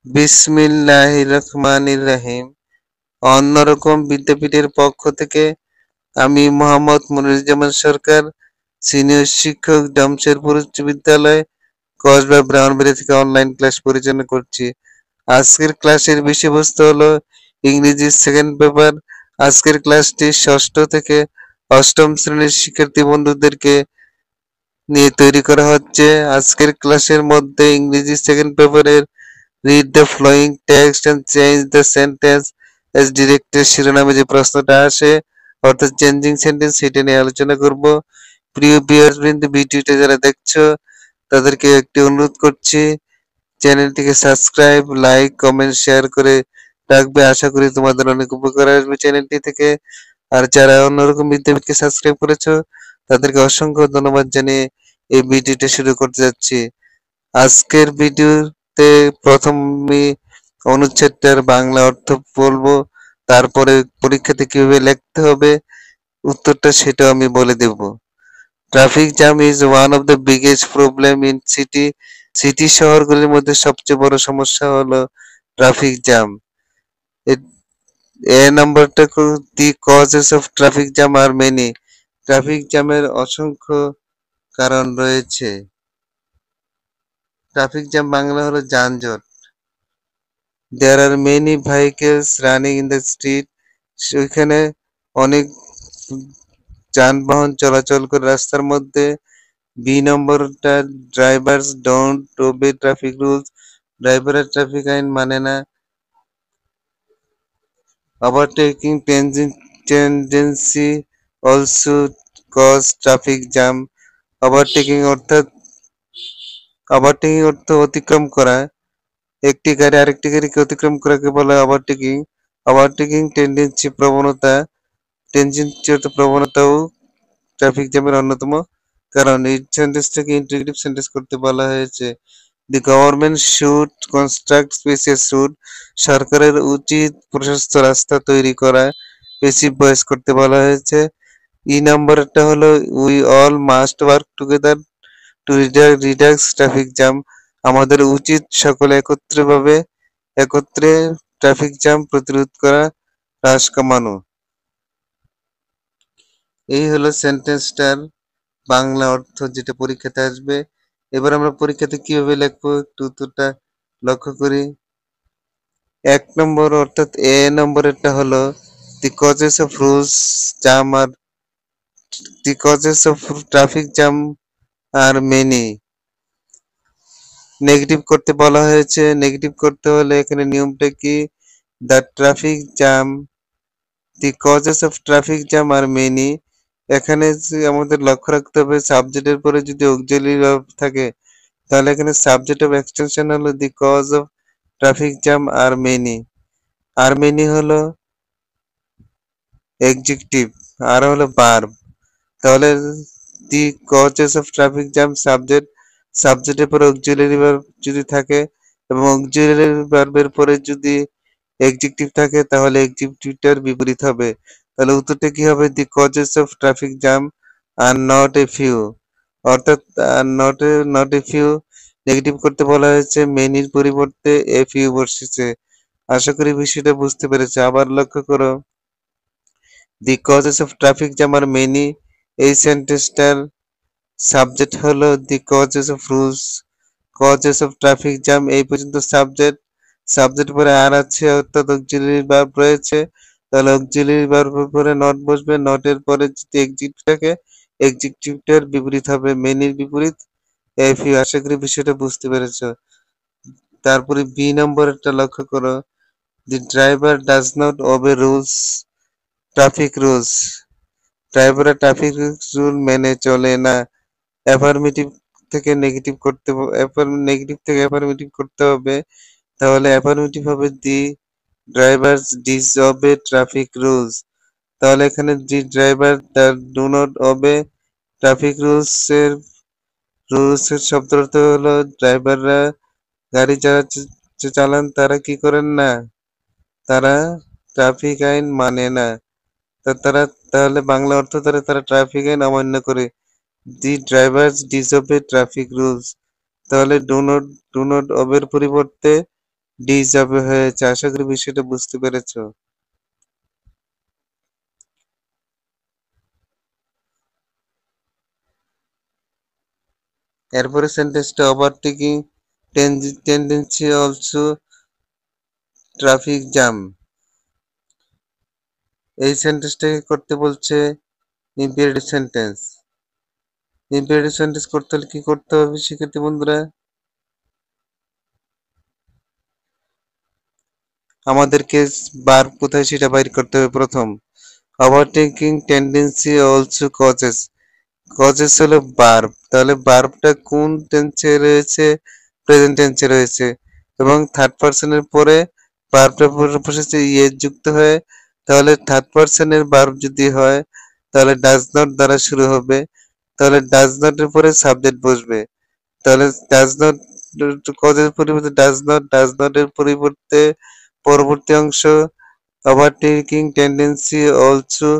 বিসমিল্লাহির রহমানির রহিম। অন্যরকম বিদ্যাপীঠের পক্ষ থেকে আমি মোহাম্মদ মনিরুজ্জামান সরকার, সিনিয়র শিক্ষক, জামশেদপুর উচ্চ বিদ্যালয়, কসবা ব্রাহ্মণবাড়িয়া থেকে অনলাইন ক্লাস পরিচালনা করছি। আজকের ক্লাসের বিষয়বস্তু হলো ইংরেজি সেকেন্ড পেপার। আজকের ক্লাসটি ষষ্ঠ থেকে অষ্টম শ্রেণীর শিক্ষার্থী বন্ধুদেরকে নিয়ে তৈরি করা হচ্ছে। আজকের ক্লাসের মধ্যে ইংরেজি সেকেন্ড পেপারের read the flowing text and change the sentence as directed শিরোনামে যে প্রশ্নটা আসে, অর্থাৎ চেঞ্জিং সেন্টেন্স, সেটা নিয়ে আলোচনা করব। প্রিয় ভিউয়ার্স বৃন্দ, ভিডিওটা যারা দেখছো তাদেরকে একটি অনুরোধ করছি, চ্যানেলটিকে সাবস্ক্রাইব, লাইক, কমেন্ট, শেয়ার করে রাখবে। আশা করি তোমাদের অনেক উপকার আসবে চ্যানেলটি থেকে। আর যারা অন্যরকম বিদ্যাপীঠকে সাবস্ক্রাইব করেছো তাদেরকে অসংখ্য ধন্যবাদ জানিয়ে এই ভিডিওটা শুরু করতে যাচ্ছি। আজকের ভিডিওতে প্রথমে অনুচ্ছেদটার বাংলা অর্থ বলবো, তারপরে পরীক্ষাতে কিভাবে লিখতে হবে উত্তরটা সেটাও আমি বলে দেব। Traffic jam is one of the biggest problem in city শহরগুলির মধ্যে সবচেয়ে বড় সমস্যা হলো ট্রাফিক জ্যাম। এ নাম্বারটা, the causes of traffic jam are many. Traffic জ্যামের অসংখ্য কারণ রয়েছে। ট্রাফিক জ্যাম বাংলা হলো যানজট। There are many vehicles running in the street. সেখানে অনেক যানবাহন চলাচল করে রাস্তার মধ্যে। বি নম্বরটা, drivers don't obey traffic rules. ড্রাইভাররা ট্রাফিক আইন মানে না। Overtaking tendency also cause traffic jam. Overtaking অর্থ অতিক্রম করা। একটি গাড়ি আরেকটি গাড়িকে অতিক্রম করাকে বলা হয় ওভারটেকিং। ওভারটেকিং টেনজেন্সি অর্থ প্রবণতাও ট্রাফিক জ্যামের অন্যতম কারণ। এই সেন্টেন্সটাকে ইন্টিগ্রেটিভ সেন্টেন্স করতে বলা হয়েছে। The government should construct spacious route. সরকারের উচিত প্রশস্ত রাস্তা তৈরি করা। পেসিভ ভয়েস করতে বলা হয়েছে। ই নাম্বারটা হলো we all must work together to reduce traffic jam. আমাদের উচিত সকলে একত্রে ট্রাফিক জ্যাম প্রতিরোধ করা, হ্রাস কমানো। এই হলো সেন্টেন্সটার বাংলা অর্থ, যেটা পরীক্ষাতে আসবে। এবার আমরা পরীক্ষাতে কিভাবে লিখবো একটু উত্তরটা লক্ষ্য করি। ১ নম্বর অর্থাৎ এ নম্বরেরটা হলো the causes of traffic jam are many. Negative করতে বলা হয়েছে। নেগেটিভ করতে হলে এখানে নিয়মটা কি, the traffic jam, the causes of traffic jam are many. এখানে আমাদের লক্ষ্য রাখতে হবে সাবজেক্টের পরে যদি অক্সিলারি ভার্ব থাকে তাহলে এখানে সাবজেক্ট অফ এক্সটেনশন হলো the cause of traffic jam are many. Are many হলো এডজেক্টিভ, আর হলো ভার্ব। তাহলে the causes of traffic jam সাবজেক্টের পরে অক্সিলারি ভার্ব যদি থাকে এবং অক্সিলারি ভার্বের পরে যদি এডজেক্টিভ থাকে তাহলে এডজেক্টিভটার বিপরীত হবে। তাহলে উত্তরটা কি হবে, the causes of traffic jam are not a few. অর্থাৎ নট এ ফিউ নেগেটিভ করতে বলা হয়েছে, মেনির পরিবর্তে এ ফিউ বসেছে। আশা করি বিষয়টা বুঝতে পেরেছে। আবার লক্ষ্য করো, the causes of traffic jam are many, এই সেন্টেন্সটার সাবজেক্ট হলো the causes of rules. Causes of traffic jam এই পর্যন্ত সাবজেক্ট পরে আর আছে, অর্থাৎ অক্সিলারি ভার্ব রয়েছে। তাহলে অক্সিলারি ভার্বের পরে নট বসবে। নটের পরে যদি এডজেক্টিভ থাকে এডজেক্টিভটার বিপরীত হবে, মেনির বিপরীত এফ ইউ। আশা করি বিষয়টা বুঝতে পেরেছো। তারপরে বি নম্বরটা লক্ষ্য করো, the driver does not obey traffic rules. ড্রাইভাররা ট্রাফিক রুল মেনে চলে না। অ্যাফার্মেটিভ থেকে অ্যাফার্মেটিভ করতে হবে। তাহলে অ্যাফার্মেটিভ হবে the drivers disobey traffic rules. তাহলে এখানে the driver do not obey traffic rules এর শব্দ অর্থ হলো ড্রাইভাররা গাড়ি যারা চালান তারা কি করেন না, তারা ট্রাফিক আইন মানে না। তাহলে বাংলা অর্থ তারা ট্রাফিক আইন অমান্য করে। দি ড্রাইভার্স ডিসওবে ট্রাফিক রুলস। তাহলে ডু নট ওবের পরিবর্তে ডি যাবে হয়েছে। আশা করি বিষয়টা বুঝতে পেরেছো। এরপরে সেন্টেন্সটা overtaking tendency also traffic jam. এই সেন্টেন্সটাকে করতে বলছে ইম্পেরেটিভ সেন্টেন্স। ইম্পেরেটিভ সেন্টেন্স করতে হলে কি করতে হবে শিক্ষার্থী বন্ধুরা? আমাদেরকে ভার্ব কোথায় সেটা বাইর করতে হবে প্রথম। Overtaking tendency also causes. Causes হলো ভার্ব, তাহলে ভার্বটা কোন টেন্সে রয়েছে? প্রেজেন্ট টেন্সে রয়েছে এবং থার্ড পারসনের পরে ভার্বটা বসেছে ইয়েস যুক্ত হয়ে। তাহলে থার্ড পারসনের ভার্ব যদি হয় তাহলে ডাজ নট দ্বারা শুরু হবে, তাহলে ডাজ নটের পরে সাবজেক্ট বসবে। তাহলে ডাজ নট কজের পরিবর্তে ডাজ নট এর পরিবর্তে পরবর্তী অংশ ওভারটেকিং টেন্ডেন্সি অলসো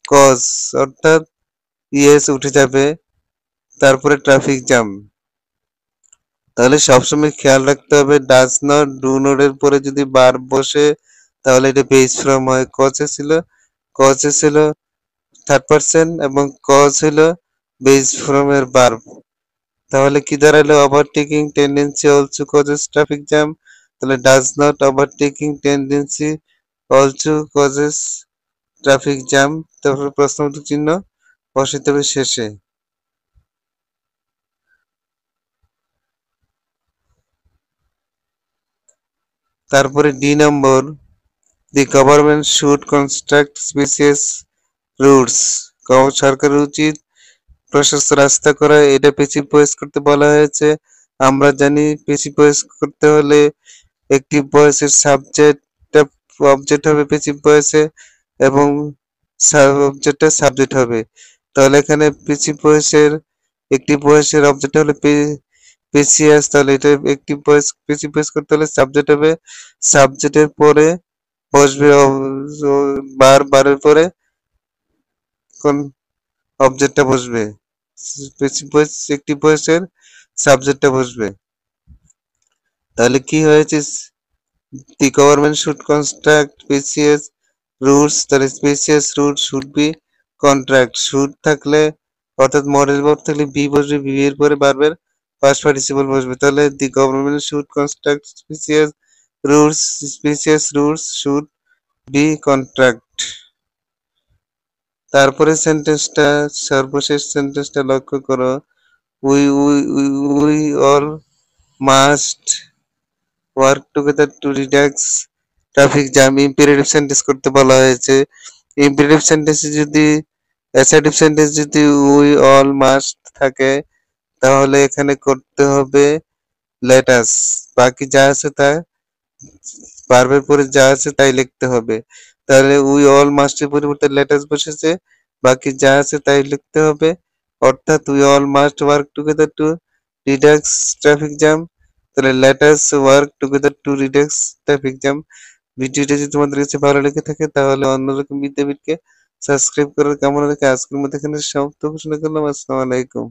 কজ, অর্থাৎ ইয়েস উঠে যাবে, তারপরে ট্রাফিক জ্যাম। তাহলে সবসময় খেয়াল রাখতে হবে ডাজ নট ডু নট এর পরে যদি ভার্ব বসে তাহলে এটা বেস ফ্রম হয়। কজে ছিল থার্ড পারসন এবং কজ হলো বেস ফ্রম এর ভার্ব। তাহলে কি দাঁড়ালো? Overtaking tendency also causes traffic jam. তাহলে does not overtaking tendency also causes traffic jam. তারপরে প্রশ্নবোধক চিহ্ন বসাতে হবে শেষে। তারপরে D number, the government should construct spacious routes. সরকারের উচিত প্রশস্ত রাস্তা করা। এটা পেসিভ ভয়েস করতে বলা হয়েছে। আমরা জানি পেসিভ ভয়েস করতে হলে একটি ভয়েসের সাবজেক্ট অবজেক্ট হবে পেসিভ ভয়েসে এবং অবজেক্টটা সাবজেক্ট হবে। তাহলে এখানে পেসিভ ভয়েসের একটি ভয়েসের অবজেক্ট হলে পেসিয়াস, তাহলে এটা একটি ভয়েস পেসিভ ভয়েস করতে হলে সাবজেক্ট হবে। সাবজেক্টের পরে বসবে বারের পরে কোন অবজেক্টটা বসবে, পেসিভ ভয়েস একটি ভয়েসের সাবজেক্টটা বসবে। তাহলে কি হয়েছে? The government should construct spacious routes, তাহলে spacious route should be contract. Should থাকলে অর্থাৎ মডেল ভার্ব থাকলে বি বসবে, বি এর পরে ভার্বের পাস্ট পার্টিসিপল বসবে। তাহলে the government should construct spacious routes should be contract. তারপরে সেন্টেন্সটা সর্বশেষ সেন্টেন্সটা লক্ষ্য করো। We we we all must work together to reduce traffic jam. Imperative sentence করতে বলা হয়েছে। ইম্পেরেটিভ সেন্টেন্সে যদি অ্যাসার্টিভ সেন্টেন্স যদি উই অল মাস্ট থাকে তাহলে এখানে করতে হবে লেটাস। বাকি যা আছে তা ভার্বের পরে যা আছে তাই লিখতে হবে। তাহলে উই অল মাস্টের পরিবর্তে লেটাস বসেছে, বাকি যা আছে তাই লিখতে হবে। অর্থাৎ we all must work together to reduce traffic jam. তাহলে let us work together to reduce traffic jam. ভিডিওটা যদি তোমাদের কাছে ভালো লেগে থাকে তাহলে অন্যরকম বিদ্যাপীঠকে সাবস্ক্রাইব করার কামনা রেখে আজকের মতো এখানে সমাপ্ত ঘোষণা করলাম। আসসালামু আলাইকুম।